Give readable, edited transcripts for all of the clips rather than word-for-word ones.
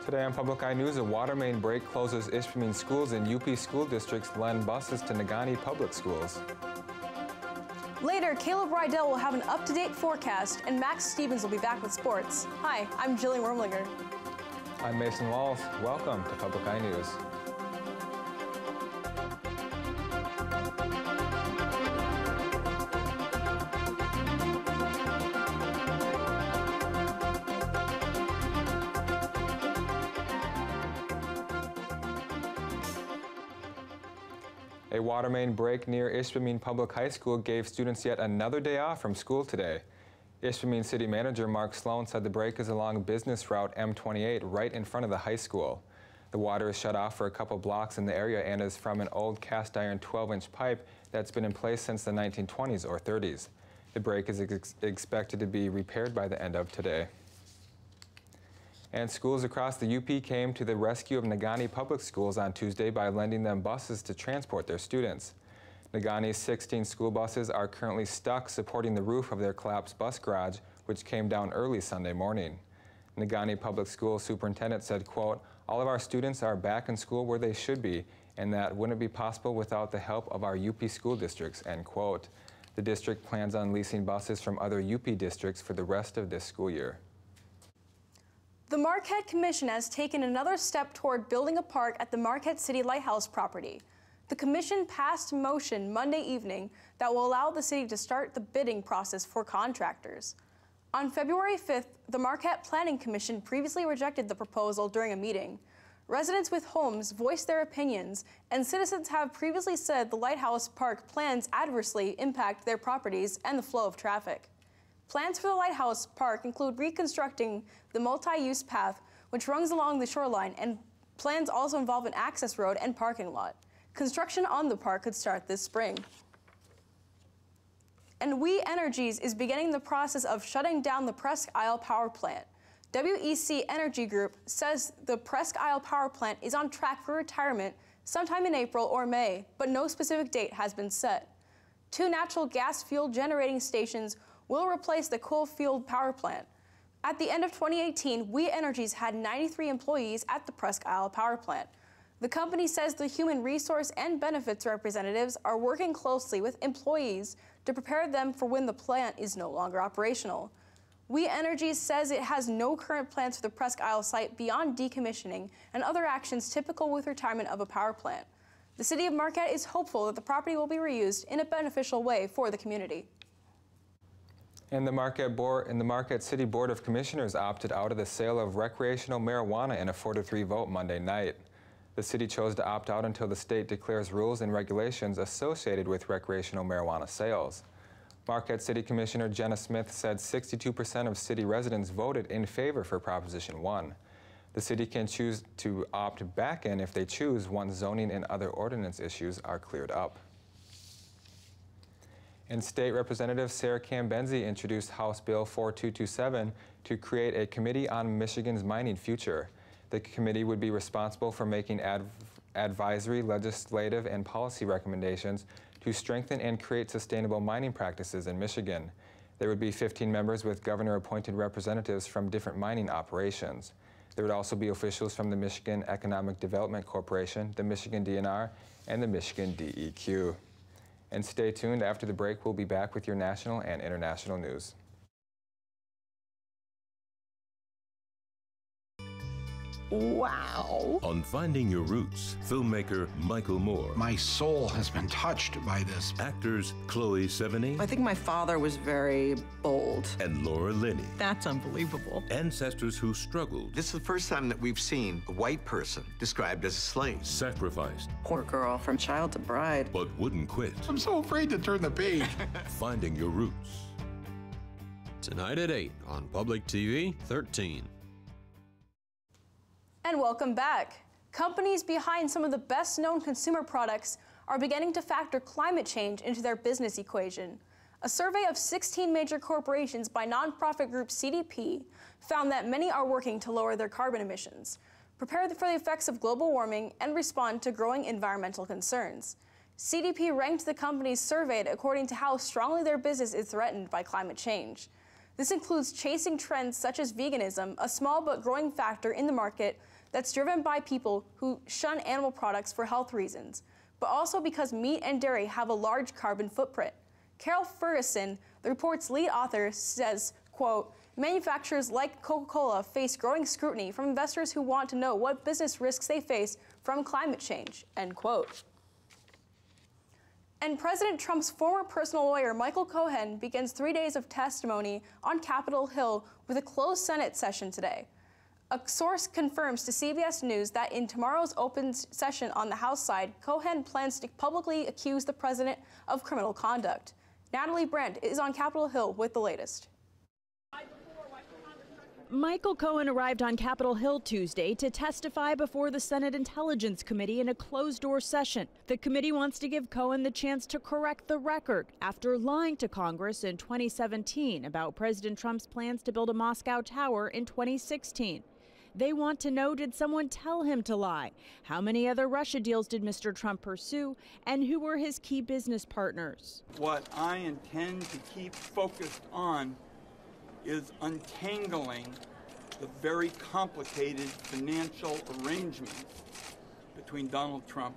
Today on Public Eye News, a water main break closes Ishpeming schools and UP school districts lend buses to Negaunee Public Schools. Later, Caleb Rydell will have an up-to-date forecast, and Max Stevens will be back with sports. Hi, I'm Jillian Wormlinger. I'm Mason Walls. Welcome to Public Eye News. A water main break near Ishpeming Public High School gave students yet another day off from school today. Ishpeming City Manager Mark Sloan said the break is along business route M28 right in front of the high school. The water is shut off for a couple blocks in the area and is from an old cast iron 12-inch pipe that's been in place since the 1920s or 30s. The break is expected to be repaired by the end of today. And schools across the UP came to the rescue of Negaunee Public Schools on Tuesday by lending them buses to transport their students. Negaunee's 16 school buses are currently stuck supporting the roof of their collapsed bus garage, which came down early Sunday morning. Negaunee Public School Superintendent said, quote, "All of our students are back in school where they should be, and that wouldn't be possible without the help of our UP school districts," end quote. The district plans on leasing buses from other UP districts for the rest of this school year. The Marquette Commission has taken another step toward building a park at the Marquette City Lighthouse property. The Commission passed a motion Monday evening that will allow the city to start the bidding process for contractors. On February 5th, the Marquette Planning Commission previously rejected the proposal during a meeting. Residents with homes voiced their opinions, and citizens have previously said the Lighthouse Park plans adversely impact their properties and the flow of traffic. Plans for the Lighthouse Park include reconstructing the multi-use path, which runs along the shoreline, and plans also involve an access road and parking lot. Construction on the park could start this spring. And We Energies is beginning the process of shutting down the Presque Isle Power Plant. WEC Energy Group says the Presque Isle Power Plant is on track for retirement sometime in April or May, but no specific date has been set. 2 natural gas fuel generating stations will replace the coal-fueled power plant. At the end of 2018, We Energies had 93 employees at the Presque Isle Power Plant. The company says the human resource and benefits representatives are working closely with employees to prepare them for when the plant is no longer operational. We Energies says it has no current plans for the Presque Isle site beyond decommissioning and other actions typical with retirement of a power plant. The city of Marquette is hopeful that the property will be reused in a beneficial way for the community. And the Marquette City Board of Commissioners opted out of the sale of recreational marijuana in a 4-3 vote Monday night. The city chose to opt out until the state declares rules and regulations associated with recreational marijuana sales. Marquette City Commissioner Jenna Smith said 62% of city residents voted in favor for Proposition 1. The city can choose to opt back in if they choose once zoning and other ordinance issues are cleared up. And State Representative Sarah Cambenzi introduced House Bill 4227 to create a committee on Michigan's mining future. The committee would be responsible for making advisory, legislative, and policy recommendations to strengthen and create sustainable mining practices in Michigan. There would be 15 members with governor-appointed representatives from different mining operations. There would also be officials from the Michigan Economic Development Corporation, the Michigan DNR, and the Michigan DEQ. And stay tuned. After the break, we'll be back with your national and international news. Wow. On Finding Your Roots, filmmaker Michael Moore. My soul has been touched by this. Actors Chloe Sevigny. I think my father was very bold. And Laura Linney. That's unbelievable. Ancestors who struggled. This is the first time that we've seen a white person described as a slave. Sacrificed. Poor girl, from child to bride. But wouldn't quit. I'm so afraid to turn the page. Finding Your Roots. Tonight at 8 on Public TV 13. And welcome back. Companies behind some of the best-known consumer products are beginning to factor climate change into their business equation. A survey of 16 major corporations by nonprofit group CDP found that many are working to lower their carbon emissions, prepare for the effects of global warming, and respond to growing environmental concerns. CDP ranked the companies surveyed according to how strongly their business is threatened by climate change. This includes chasing trends such as veganism, a small but growing factor in the market that's driven by people who shun animal products for health reasons, but also because meat and dairy have a large carbon footprint. Carol Ferguson, the report's lead author, says, quote, manufacturers like Coca-Cola face growing scrutiny from investors who want to know what business risks they face from climate change, end quote. And President Trump's former personal lawyer, Michael Cohen, begins 3 days of testimony on Capitol Hill with a closed Senate session today. A source confirms to CBS News that in tomorrow's open session on the House side, Cohen plans to publicly accuse the president of criminal conduct. Natalie Brandt is on Capitol Hill with the latest. Michael Cohen arrived on Capitol Hill Tuesday to testify before the Senate Intelligence Committee in a closed-door session. The committee wants to give Cohen the chance to correct the record after lying to Congress in 2017 about President Trump's plans to build a Moscow tower in 2016. They want to know, did someone tell him to lie? How many other Russia deals did Mr. Trump pursue? And who were his key business partners? What I intend to keep focused on is untangling the very complicated financial arrangements between Donald Trump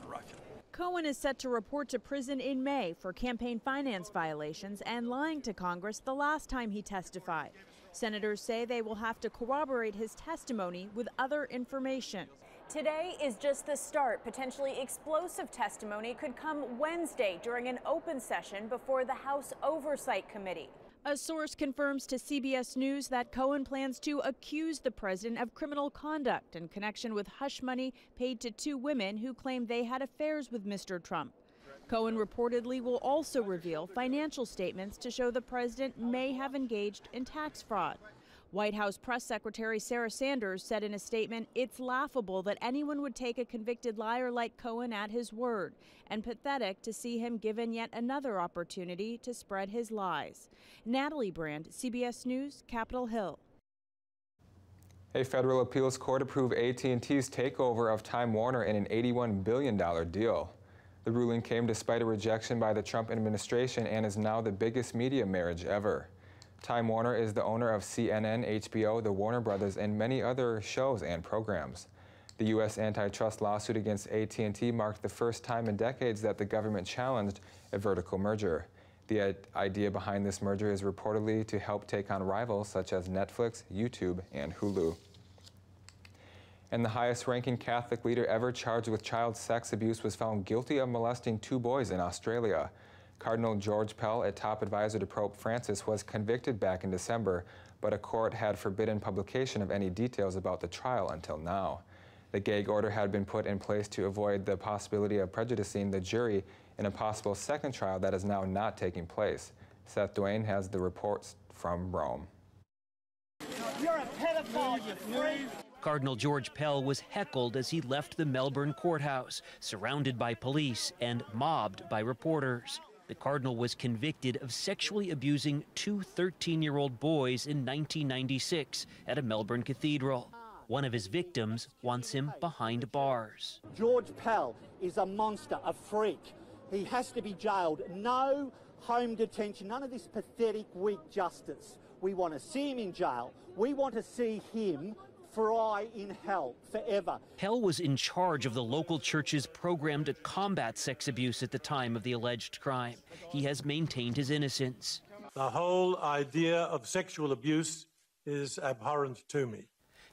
and Russia. Cohen is set to report to prison in May for campaign finance violations and lying to Congress the last time he testified. Senators say they will have to corroborate his testimony with other information. Today is just the start. Potentially explosive testimony could come Wednesday during an open session before the House Oversight Committee. A source confirms to CBS News that Cohen plans to accuse the president of criminal conduct in connection with hush money paid to 2 women who claim they had affairs with Mr. Trump. Cohen reportedly will also reveal financial statements to show the president may have engaged in tax fraud. White House Press Secretary Sarah Sanders said in a statement, it's laughable that anyone would take a convicted liar like Cohen at his word, and pathetic to see him given yet another opportunity to spread his lies. Natalie Brand, CBS News, Capitol Hill. A federal appeals court approved AT&T's takeover of Time Warner in an $81 billion deal. The ruling came despite a rejection by the Trump administration and is now the biggest media marriage ever. Time Warner is the owner of CNN, HBO, the Warner Brothers, and many other shows and programs. The U.S. antitrust lawsuit against AT&T marked the first time in decades that the government challenged a vertical merger. The idea behind this merger is reportedly to help take on rivals such as Netflix, YouTube, and Hulu. And the highest-ranking Catholic leader ever charged with child sex abuse was found guilty of molesting 2 boys in Australia. Cardinal George Pell, a top advisor to Pope Francis, was convicted back in December, but a court had forbidden publication of any details about the trial until now. The gag order had been put in place to avoid the possibility of prejudicing the jury in a possible second trial that is now not taking place. Seth Duane has the reports from Rome. You're a pedophile, you freak! Cardinal George Pell was heckled as he left the Melbourne courthouse, surrounded by police and mobbed by reporters. The cardinal was convicted of sexually abusing 2 13-year-old boys in 1996 at a Melbourne cathedral. One of his victims wants him behind bars. George Pell is a monster, a freak. He has to be jailed. No home detention, none of this pathetic, weak justice. We want to see him in jail. We want to see him fry in hell forever. Pell was in charge of the local church's program to combat sex abuse at the time of the alleged crime. He has maintained his innocence. The whole idea of sexual abuse is abhorrent to me.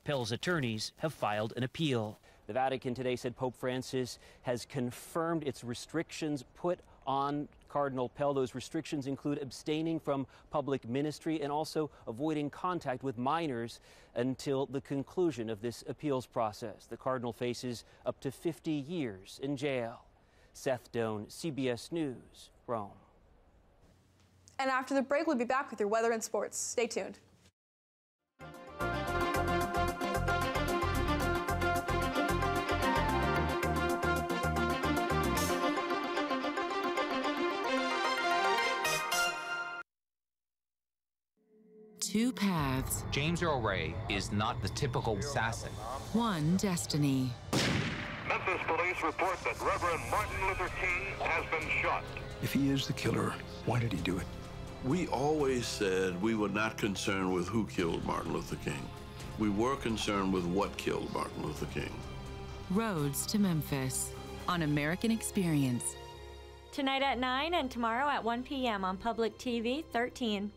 Pell's attorneys have filed an appeal. The Vatican today said Pope Francis has confirmed its restrictions put on Cardinal Pell. Those restrictions include abstaining from public ministry and also avoiding contact with minors until the conclusion of this appeals process. The Cardinal faces up to 50 years in jail. Seth Doane, CBS News, Rome. And after the break, we'll be back with your weather and sports. Stay tuned. Two paths. James Earl Ray is not the typical assassin. One destiny. Memphis police report that Reverend Martin Luther King has been shot. If he is the killer, why did he do it? We always said we were not concerned with who killed Martin Luther King. We were concerned with what killed Martin Luther King. Roads to Memphis on American Experience. Tonight at 9 and tomorrow at 1 p.m. on Public TV 13.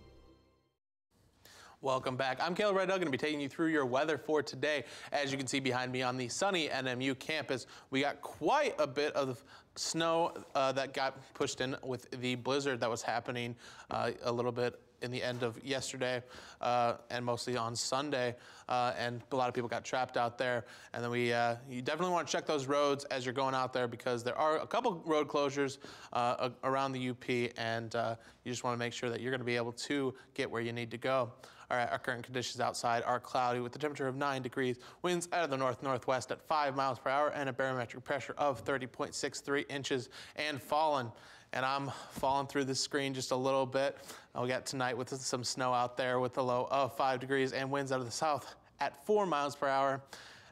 Welcome back. I'm Caleb Rydell, going to be taking you through your weather for today. As you can see behind me on the sunny NMU campus, we got quite a bit of snow that got pushed in with the blizzard that was happening a little bit in the end of yesterday and mostly on Sunday, and a lot of people got trapped out there. And then you definitely want to check those roads as you're going out there, because there are a couple road closures around the UP, and you just want to make sure that you're going to be able to get where you need to go. All right, our current conditions outside are cloudy with a temperature of 9 degrees, winds out of the north-northwest at 5 miles per hour, and a barometric pressure of 30.63 inches and falling. And I'm falling through the screen just a little bit. We got tonight with some snow out there with a low of 5 degrees and winds out of the south at 4 miles per hour.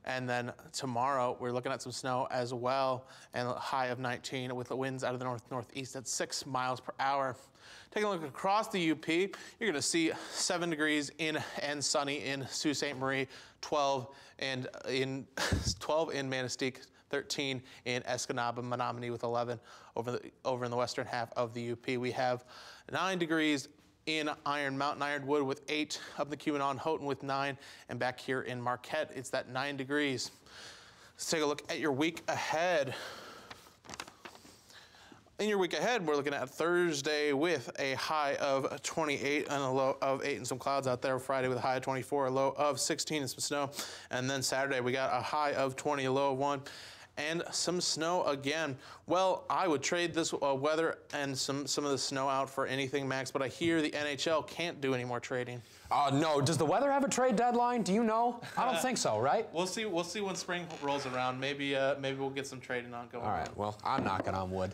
And then tomorrow, we're looking at some snow as well, and a high of 19 with the winds out of the north-northeast at 6 miles per hour. Taking a look across the UP, you're going to see 7 degrees and sunny in Sault Ste. Marie, 12 in Manistee, 13 in Escanaba, Menominee with 11 over in the western half of the UP. We have 9 degrees in Iron Mountain, Ironwood with 8, up in the Cumanon, Houghton with 9, and back here in Marquette, it's that 9 degrees. Let's take a look at your week ahead. In your week ahead, we're looking at Thursday with a high of 28 and a low of 8 and some clouds out there. Friday with a high of 24, a low of 16 and some snow. And then Saturday, we got a high of 20, a low of 1. And some snow again. Well, I would trade this weather and some of the snow out for anything, Max, but I hear the NHL can't do any more trading. No. Does the weather have a trade deadline? Do you know? I don't think so, right? We'll see when spring rolls around. Maybe we'll get some trading on going. All right, well, I'm knocking on wood.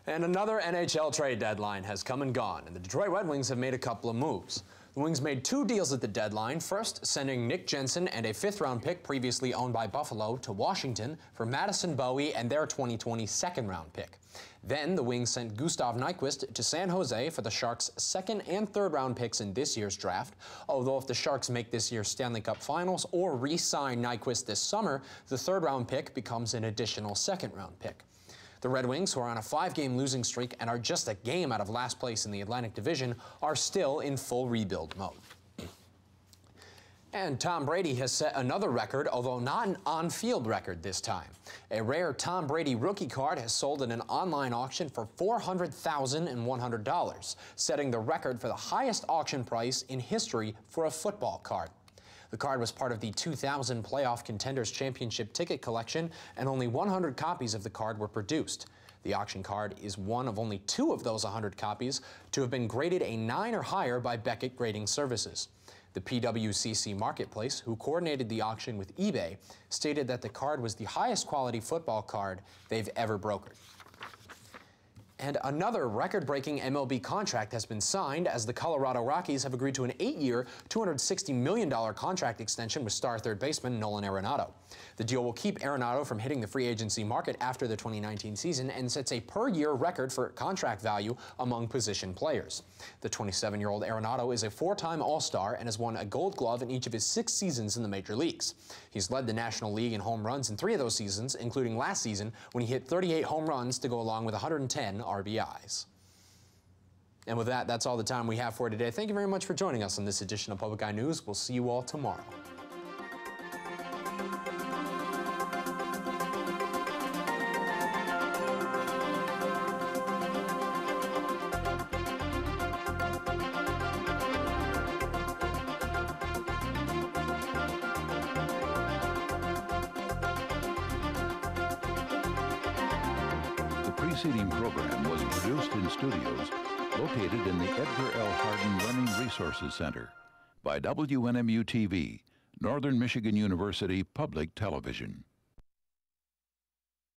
And another NHL trade deadline has come and gone, and the Detroit Red Wings have made a couple of moves. The Wings made 2 deals at the deadline, first sending Nick Jensen and a 5th-round pick previously owned by Buffalo to Washington for Madison Bowie and their 2020 2nd-round pick. Then the Wings sent Gustav Nyquist to San Jose for the Sharks' 2nd and 3rd-round picks in this year's draft, although if the Sharks make this year's Stanley Cup Finals or re-sign Nyquist this summer, the 3rd-round pick becomes an additional 2nd-round pick. The Red Wings, who are on a 5-game losing streak and are just a game out of last place in the Atlantic Division, are still in full rebuild mode. And Tom Brady has set another record, although not an on-field record this time. A rare Tom Brady rookie card has sold in an online auction for $400,100, setting the record for the highest auction price in history for a football card. The card was part of the 2000 Playoff Contenders Championship ticket collection, and only 100 copies of the card were produced. The auction card is one of only 2 of those 100 copies to have been graded a 9 or higher by Beckett Grading Services. The PWCC Marketplace, who coordinated the auction with eBay, stated that the card was the highest quality football card they've ever brokered. And another record-breaking MLB contract has been signed as the Colorado Rockies have agreed to an 8-year, $260 million contract extension with star third baseman Nolan Arenado. The deal will keep Arenado from hitting the free agency market after the 2019 season and sets a per-year record for contract value among position players. The 27-year-old Arenado is a 4-time All-Star and has won a Gold Glove in each of his 6 seasons in the major leagues. He's led the National League in home runs in 3 of those seasons, including last season when he hit 38 home runs to go along with 110 RBIs. And with that, that's all the time we have for today. Thank you very much for joining us on this edition of Public Eye News. We'll see you all tomorrow. The preceding program was produced in studios located in the Edgar L. Hardin Learning Resources Center by WNMU-TV, Northern Michigan University Public Television.